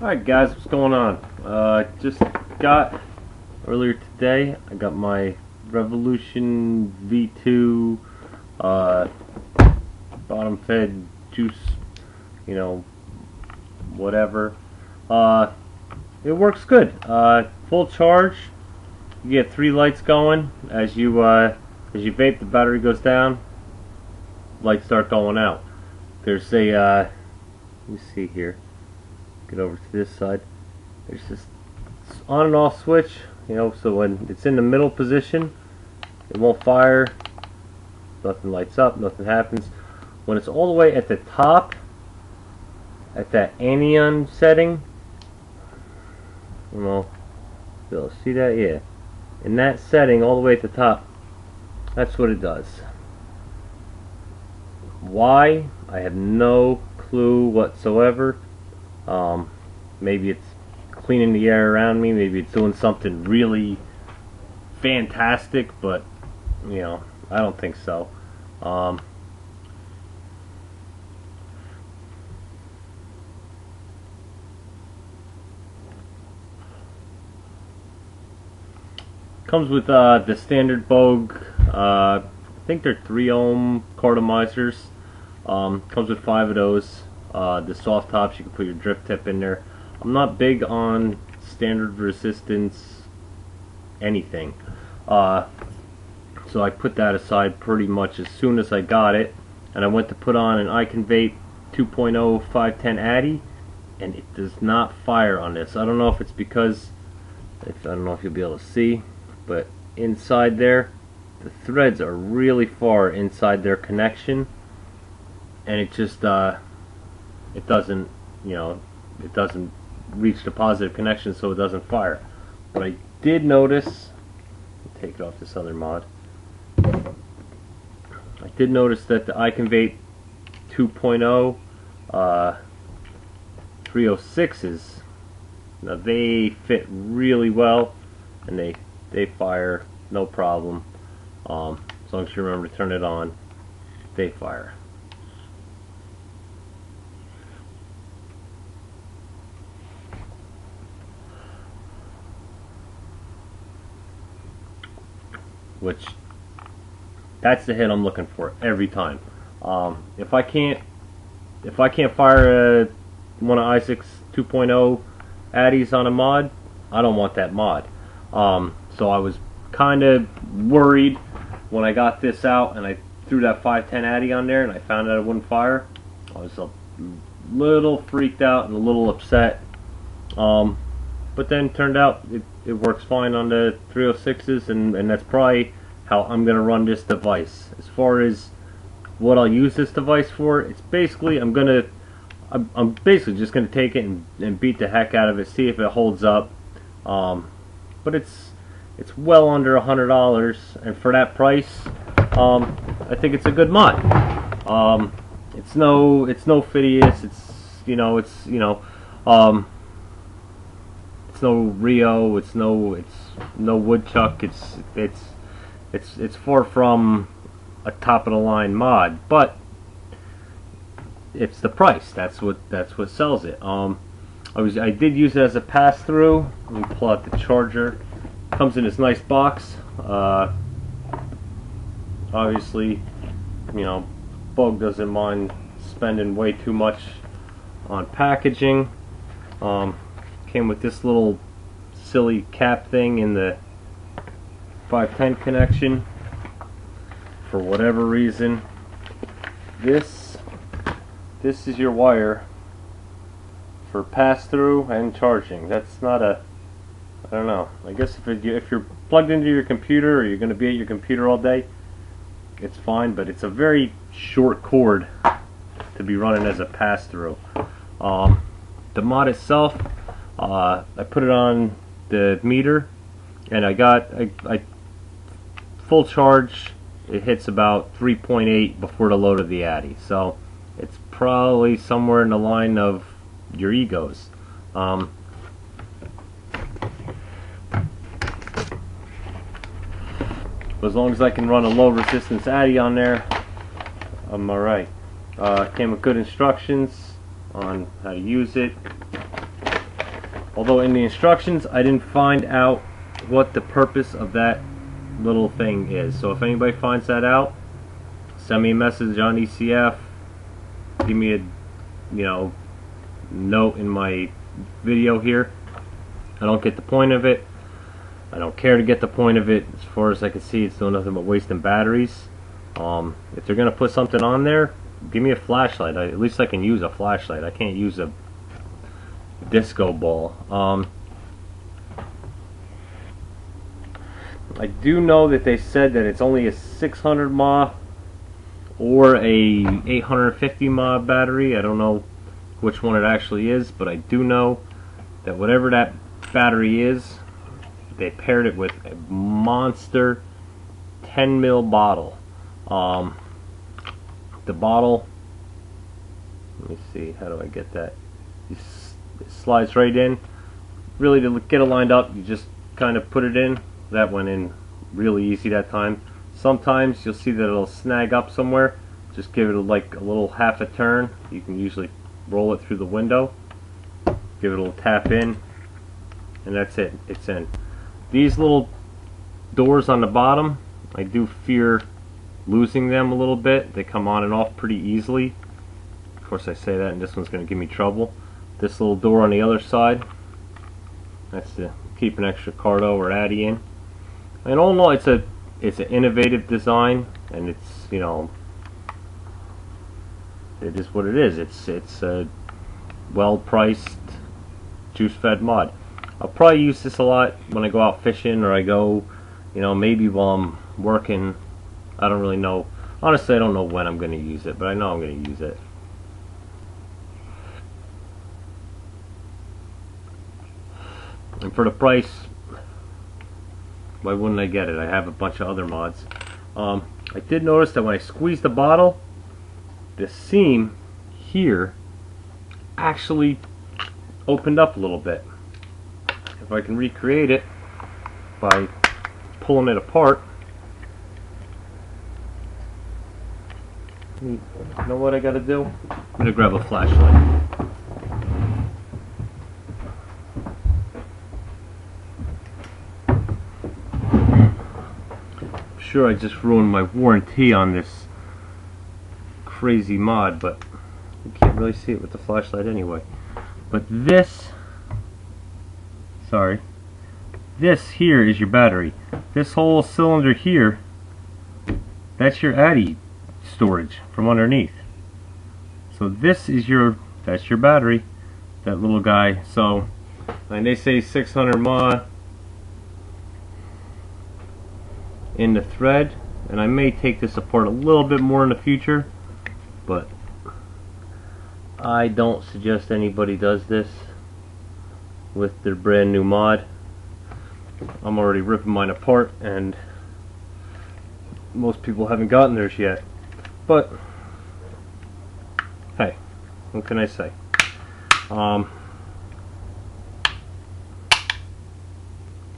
Alright guys, what's going on? Just got, earlier today, I got my Revolution V2 bottom fed juice, whatever. It works good. Full charge, you get 3 lights going. As you vape, the battery goes down, lights start going out. There's a, let me see here. Get over to this side. There's this on and off switch, so when it's in the middle position, it won't fire. Nothing lights up, nothing happens. When it's all the way at the top, at that anion setting, you'll see that, yeah. In that setting, all the way at the top, that's what it does. Why? I have no clue whatsoever. Maybe it's cleaning the air around me, maybe it's doing something really fantastic, but I don't think so. Comes with the standard boge, I think they're 3 ohm cartomizers. Comes with 5 of those. The soft tops, you can put your drift tip in there. I'm not big on standard resistance anything, so I put that aside pretty much as soon as I got it, and I went to put on an iConvape 2.0 510 Addy, and it does not fire on this. I don't know if it's because, I don't know if you'll be able to see, but inside there, the threads are really far inside their connection, and it just it doesn't, it doesn't reach the positive connection, so it doesn't fire. But I did notice, take it off this other mod, I did notice that the iConvape 2.0 306s, now they fit really well, and they fire no problem. As long as you remember to turn it on, they fire. Which, that's the hit I'm looking for every time. If I can't fire one of Isaac's 2.0 Addies on a mod, I don't want that mod. So I was kind of worried when I got this out and I threw that 510 Addy on there and I found out it wouldn't fire. I was a little freaked out and a little upset. But then turned out it works fine on the 306s, and that's probably how I'm going to run this device. As far as what I'll use this device for, it's basically, I'm basically just going to take it and beat the heck out of it, see if it holds up. But it's well under $100, and for that price, I think it's a good mod. It's no Phidias, it's no Rio, it's no Woodchuck. It's far from a top of the line mod, but it's the price. That's what sells it. I did use it as a pass through. Let me pull out the charger. Comes in this nice box. Obviously, Boge doesn't mind spending way too much on packaging. Came with this little silly cap thing in the 510 connection. For whatever reason, this is your wire for pass-through and charging. That's not a, I don't know. I guess if you're plugged into your computer or you're going to be at your computer all day, it's fine. But it's a very short cord to be running as a pass-through. The mod itself, I put it on the meter, and I full charge. It hits about 3.8 before the load of the Addy, so it's probably somewhere in the line of your egos. As long as I can run a low resistance Addy on there, I'm alright. Came with good instructions on how to use it. Although in the instructions I didn't find out what the purpose of that little thing is. So if anybody finds that out, send me a message on ECF, give me a note in my video here. I don't get the point of it. I don't care to get the point of it. As far as I can see, it's doing nothing but wasting batteries. If they're gonna put something on there, give me a flashlight. At least I can use a flashlight. I can't use a disco ball. I do know that they said that it's only a 600 mAh or a 850 mAh battery. I don't know which one it actually is, but I do know that whatever that battery is, they paired it with a monster 10 ml bottle. The bottle, let me see, how do I get that? It slides right in. Really, to get it lined up, you just kind of put it in. That went in really easy that time. Sometimes you'll see that it'll snag up somewhere. Just give it like a little half a turn. You can usually roll it through the window, give it a little tap in, and that's it. It's in. These little doors on the bottom, I do fear losing them a little bit. They come on and off pretty easily. Of course I say that, and this one's going to give me trouble. This little door on the other side, that's to keep an extra cardo or addy in. And all in all, it's an innovative design, and it's, you know, it is what it is. It's a well-priced, juice-fed mod. I'll probably use this a lot when I go out fishing, or I go, you know, maybe while I'm working. I don't really know. Honestly, I don't know when I'm going to use it, but I know I'm going to use it. And for the price, why wouldn't I get it? I have a bunch of other mods. I did notice that when I squeezed the bottle, the seam here actually opened up a little bit. If I can recreate it by pulling it apart, you know what I gotta do? I'm gonna grab a flashlight. I'm sure I just ruined my warranty on this crazy mod, but you can't really see it with the flashlight anyway. But this here is your battery. This whole cylinder here, that's your addy storage from underneath. So this is that's your battery, that little guy. So, and they say 600 mAh in the thread, and I may take this apart a little bit more in the future, but I don't suggest anybody does this with their brand new mod. I'm already ripping mine apart, and most people haven't gotten theirs yet. But hey, what can I say?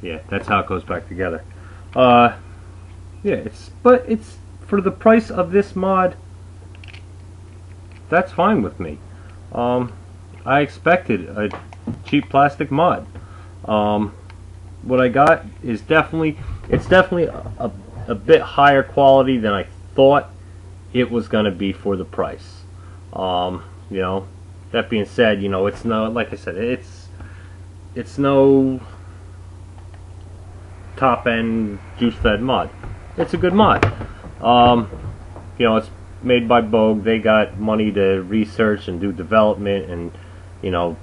Yeah, that's how it goes back together. Yeah, it's for the price of this mod, that's fine with me. I expected a cheap plastic mod. What I got is definitely a bit higher quality than I thought it was gonna be for the price. You know, that being said, you know, it's no, like I said, it's no top end juice fed mod. It's a good mod. You know, it's made by Boge. They got money to research and do development, and, you know,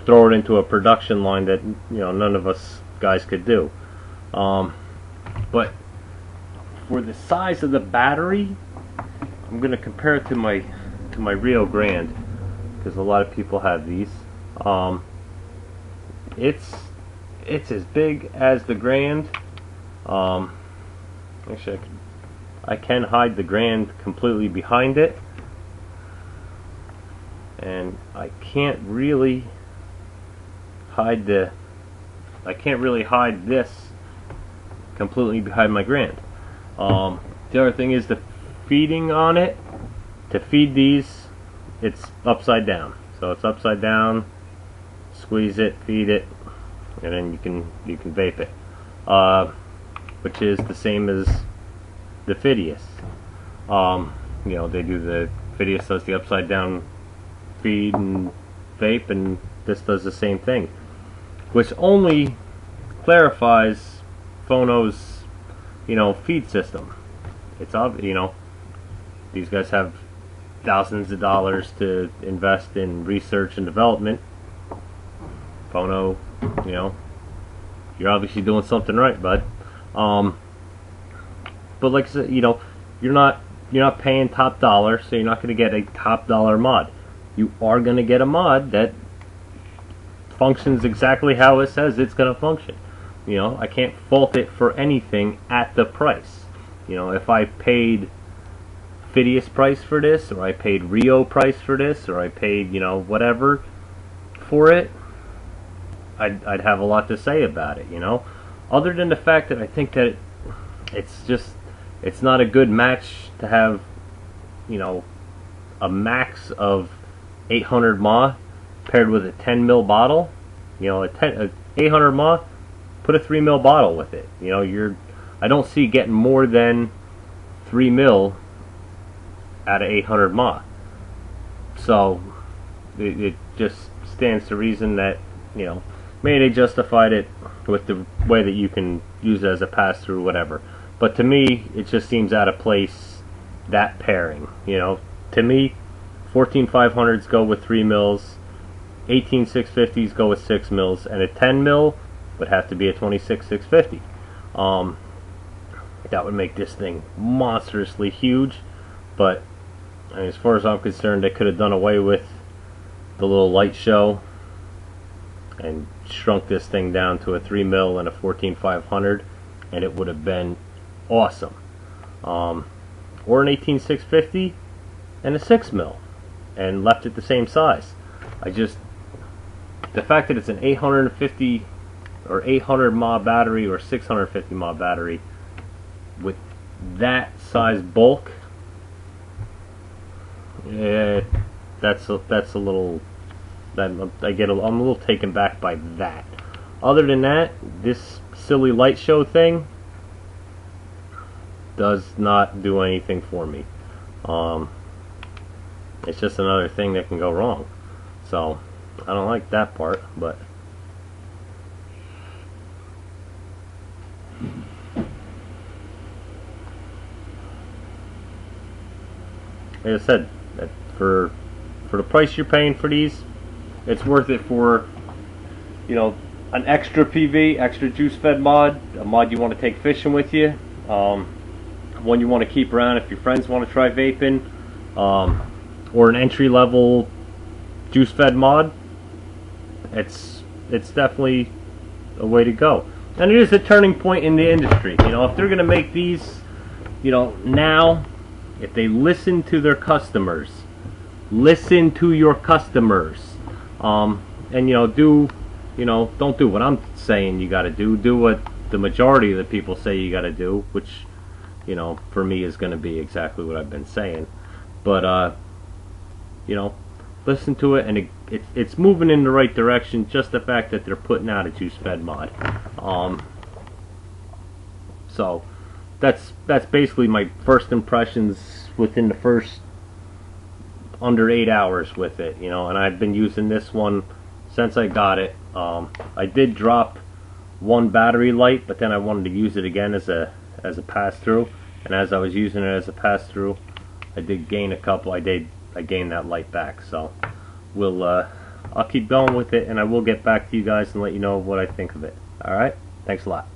throw it into a production line that, you know, none of us guys could do. But for the size of the battery, I'm gonna compare it to my Rio Grande, because a lot of people have these. It's as big as the Grande. Actually, I can hide the Grande completely behind it, and I can't really hide this completely behind my Grande. The other thing is the feeding on it. To feed these, it's upside down. So it's upside down squeeze it, feed it, and then you can vape it, which is the same as the Phidias. You know, they do the Phidias does the upside down feed and vape, and this does the same thing, which only clarifies Phono's, you know, feed system. It's obvious, you know, these guys have thousands of dollars to invest in research and development. Phono, you know, you're obviously doing something right, bud. But like I said, you know, you're not paying top dollar, so you're not going to get a top dollar mod. You are going to get a mod that functions exactly how it says it's going to function. You know, I can't fault it for anything at the price. You know, if I paid Phidias price for this, or I paid Rio price for this, or I paid, you know, whatever for it, I'd have a lot to say about it, you know. Other than the fact that I think that it's not a good match to have, you know, a max of 800 mAh paired with a 10 ml bottle. You know, a 800 mAh, put a 3 ml bottle with it. You know, I don't see getting more than 3 ml out of 800 mAh. So it just stands to reason that, you know, maybe they justified it with the way that you can use it as a pass-through, whatever. But to me, it just seems out of place, that pairing. You know, to me, 14500s go with 3 mils, 18650s go with 6 mils, and a 10 mil would have to be a 26650. That would make this thing monstrously huge. But I mean, as far as I'm concerned, they could have done away with the little light show and shrunk this thing down to a 3 mil and a 14500, and it would have been awesome. Or an 18650 and a 6 mil, and left it the same size. The fact that it's an 850 or 800 mAh battery or 650 mAh battery with that size bulk, yeah, that's a little. I'm a little taken back by that. Other than that, this silly light show thing does not do anything for me. It's just another thing that can go wrong. So I don't like that part, but like I said, that for the price you're paying for these, it's worth it for, you know, an extra PV, extra juice fed mod, a mod you want to take fishing with you, one you want to keep around if your friends want to try vaping, or an entry level juice fed mod. It's definitely a way to go, and it is a turning point in the industry. You know, if they're gonna make these, you know, now, if they listen to their customers, listen to your customers. And you know, don't do what I'm saying you gotta do. Do what the majority of the people say you gotta do, which, you know, for me is gonna be exactly what I've been saying. But you know, listen to it, and it's moving in the right direction. Just the fact that they're putting out a juice fed mod. So that's basically my first impressions within the first under 8 hours with it, you know, and I've been using this one since I got it. I did drop one battery light, but then I wanted to use it again as a pass-through, and as I was using it as a pass-through, I did gain a couple. I gained that light back. So I'll keep going with it, and I will get back to you guys and let you know what I think of it. Alright, thanks a lot.